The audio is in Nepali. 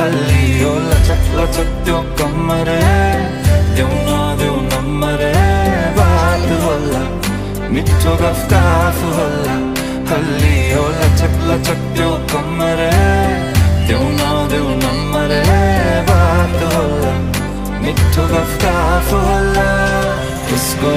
हल्ली ओ लचक लचक त्यो कमर देऊ नम्बर बात होला मिठो गफ होला हल्ली ओ लचक लचक त्यो कमर देऊ नम्बर बात होला मिठो गफ होला उसको